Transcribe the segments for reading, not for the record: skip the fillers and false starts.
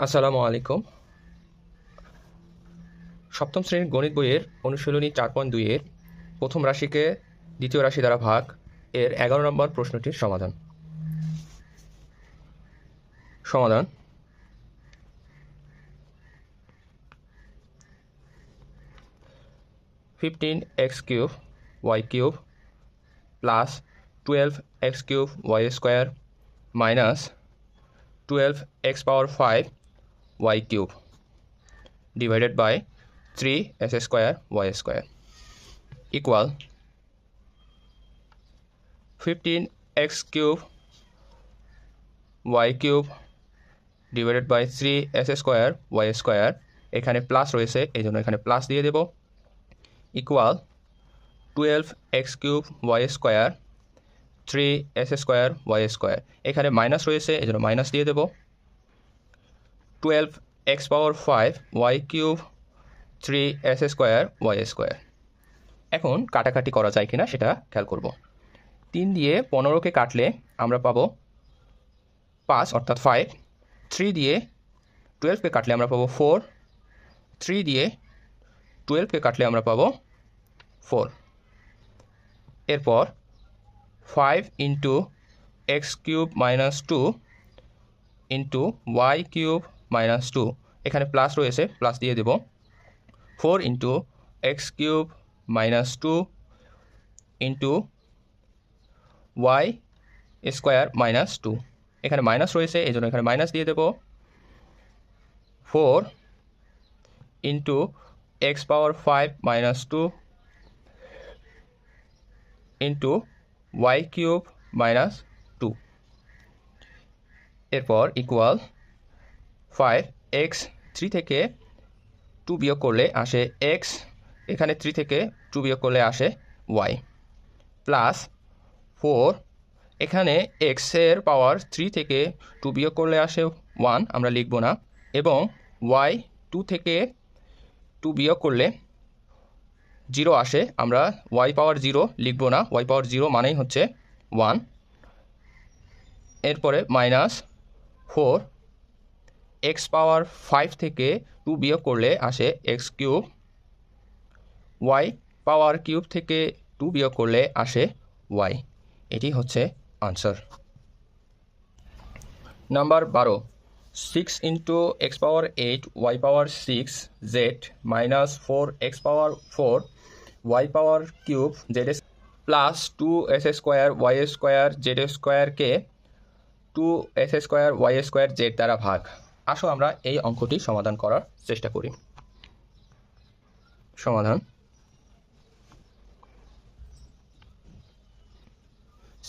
আসসালামু আলাইকুম। সপ্তম শ্রেণীর গণিত বইয়ের অনুশীলনী 4.2 এর প্রথম রাশিকে দ্বিতীয় রাশি দ্বারা ভাগ এর 11 নম্বর প্রশ্নটির সমাধান। 15x cube y cube plus 12x cube y square minus 12x power 5 y cube divided by 3s square y square equal 15x cube y cube divided by 3s square y square, এখানে plus রয়েছে এই জন্য এখানে plus দিয়ে দেব, equal 12x cube y square 3s square y square, এখানে minus রয়েছে এই জন্য মাইনাস দিয়ে দেব, 12x power 5 y cube 3s square y square. এখন কাটাকাটি করা যায় কিনা সেটা খেয়াল করব। 3 দিয়ে 15কে কাটলে আমরা পাবো 5 অর্থাৎ 5, 3 দিয়ে 12কে কাটলে আমরা পাবো 4, 3 দিয়ে 12কে কাটলে আমরা পাবো 4। এরপর 5 into x cube minus 2 into y cube minus 2, এখানে প্লাস রয়েছে প্লাস দিয়ে দেব, 4 into x cube minus 2 into y square minus 2, এখানে মাইনাস রয়েছে এই জন্য এখানে মাইনাস দিয়ে দেব, 4 into x power 5 minus 2 into y cube minus 2, এরপর ইকুয়াল 5x 3 থেকে 2 বিয়োগ করলে আসে x, এখানে 3 থেকে 2 বিয়োগ করলে আসে y, প্লাস 4, এখানে x এর পাওয়ার 3 থেকে 2 বিয়োগ করলে আসে 1, আমরা লিখব না, এবং y 2 থেকে 2 বিয়োগ করলে 0 আসে, আমরা y পাওয়ার 0 লিখব না, y পাওয়ার 0 মানেই হচ্ছে 1। এরপরে মাইনাস 4, x পাওয়ার 5 থেকে 2 বিয়োগ করলে আসে x cube, y power cube থেকে 2 বিয়োগ করলে আসে y, এটি হচ্ছে answer. Number 12, 6 into x power 8 y power 6 z minus 4x power 4 y power cube z plus 2s square y square z স্কোয়ারকে 2s square y square z দ্বারা ভাগ। আসো আমরা এই অঙ্কটি সমাধান করার চেষ্টা করি। সমাধান: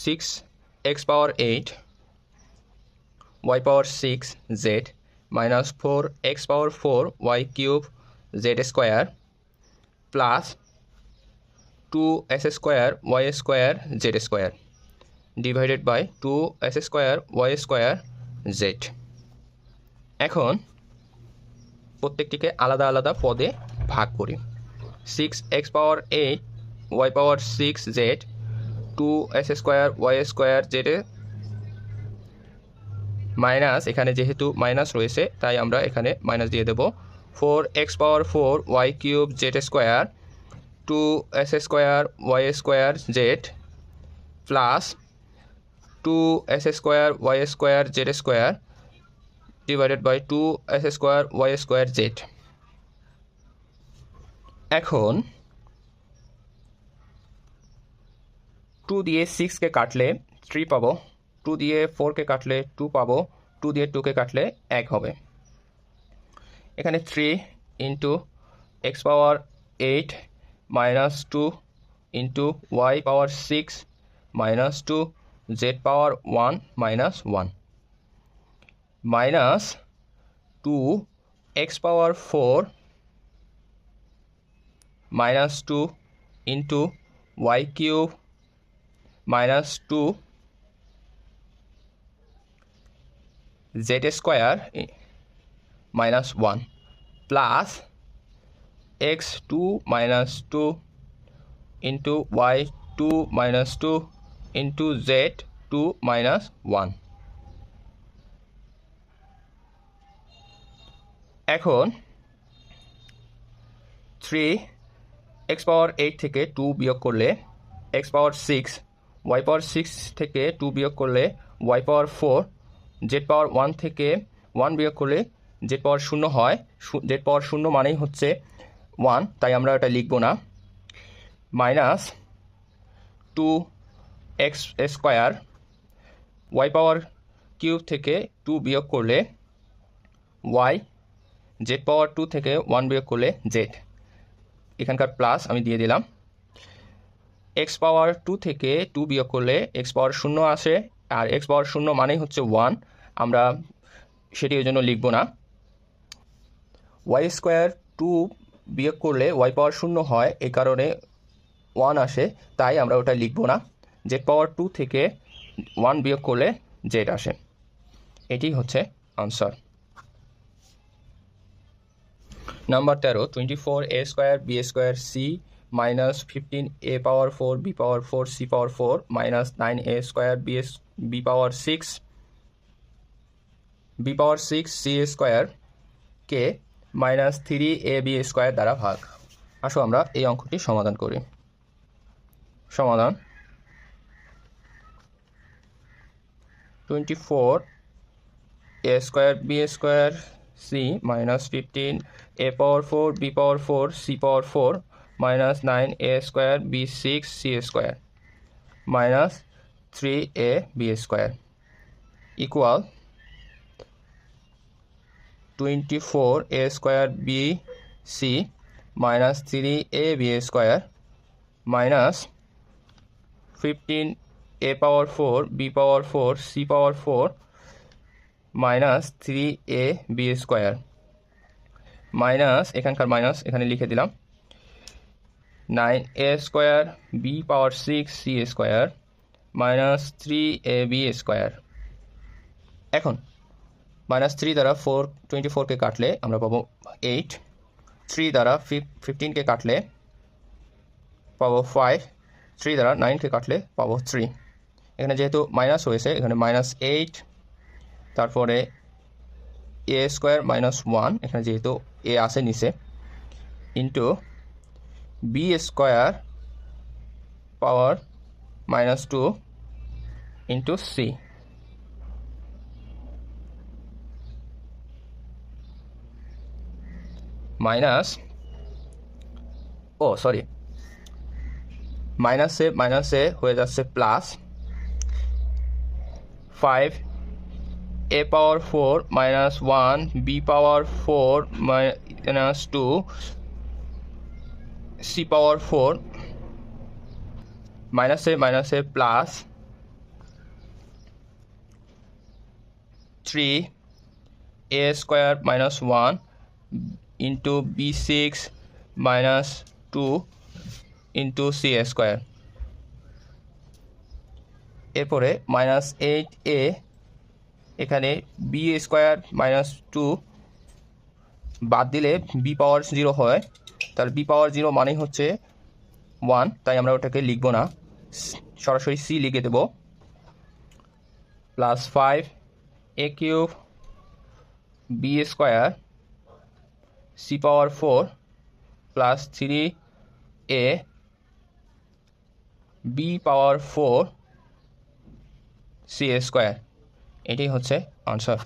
6x power 8 y power 6 z minus 4x power 4 y cube z square plus 2s square y square z square divided by 2s square y square z। এখন প্রত্যেকটিকে আলাদা আলাদা পদে ভাগ করি। 6x power 8 y power 6 z 2s square y square z minus, এখানে যেহেতু minus রয়েছে তাই আমরা এখানে মাইনাস দিয়ে দেব, 4x power 4 y cube z square 2s square y square z plus 2s square y square z square divided by 2s square y square z। এখন 2 দিয়ে 6কে কাটলে 3 পাবো, 2 দিয়ে 4কে কাটলে 2 পাবো, 2 দিয়ে 2কে কাটলে 1 হবে। এখানে 3 into x power 8 minus 2 into y power 6 minus 2 z power 1 minus 1 minus 2 x power 4 minus 2 into y cube minus 2 z square minus 1 plus x 2 minus 2 into y 2 minus 2 into z 2 minus 1। এখন 3 x পাওয়ার 8 থেকে 2 বিয়োগ করলে x পাওয়ার 6, y power 6 থেকে 2 বিয়োগ করলে y পাওয়ার 4, z পাওয়ার 1 থেকে 1 বিয়োগ করলে z পাওয়ার 0 হয়। z পাওয়ার 0 মানেই হচ্ছে 1, তাই আমরা এটা লিখব না। Minus 2x square, y power cube থেকে 2 বিয়োগ করলে y, z পাওয়ার 2 থেকে 1 বিয়োগ করলে z, এখানকার প্লাস আমি দিয়ে দিলাম। x পাওয়ার 2 থেকে 2 বিয়োগ করলে x পাওয়ার 0 আসে, আর x পাওয়ার 0 মানেই হচ্ছে 1, আমরা সেটি ওই জন্য লিখব না। y স্কোয়ার 2 বিয়োগ করলে y পাওয়ার 0 হয়, এই কারণে 1 আসে, তাই আমরা ওটা লিখব না। z পাওয়ার 2 থেকে 1 বিয়োগ করলে z আসে। এটি হচ্ছে answer. Number 13, 24a square b square c minus 15a পাওয়ার 4 b power 4 c power 4 minus 9a square b পাওয়ার 6 c স্কোয়ার কে মাইনাস 3ab স্কোয়ার দ্বারা ভাগ। আসো আমরা এই অঙ্কটি সমাধান করি। সমাধান: 24a square b square c minus 15a পাওয়ার 4 b power 4 c power 4 minus 9a square b 6 c square minus 3ab square equal 24a square b c minus 3ab square minus 15a পাওয়ার 4 b power 4 c power 4 minus 3ab square minus, এখানকার minus এখানে লিখে দিলাম, 9a square b পাওয়ার 6 c square minus 3ab square. এখন minus 3 দ্বারা 24কে কাটলে আমরা পাবো 8, 3 দ্বারা 15কে কাটলে পাবো 5, 3 দ্বারা 9কে কাটলে পাবো 3। এখানে যেহেতু মাইনাস হয়েছে, এখানে মাইনাস 8, তারপরে a স্কোয়ার মাইনাস 1, এখানে যেহেতু a আসে নিচে, into b square power minus 2 into c minus, মাইনাসে হয়ে যাচ্ছে প্লাস 5a পাওয়ার 4 minus 1 b power 4 minus 2 c power 4 মাইনাসে plus 3a square minus 1 into b6 minus 2 into c square. এরপরে মাইনাস 8a, এখানে b স্কোয়ার মাইনাস 2 বাদ দিলে b পাওয়ার 0 হয়, তাহলে b পাওয়ার 0 মানেই হচ্ছে 1, তাই আমরা ওটাকে লিখব না, সরাসরি c লিখে দেব। Plus 5a cube b square c power 4 plus 3a b power 4 c square, এটাই হচ্ছে আনসার।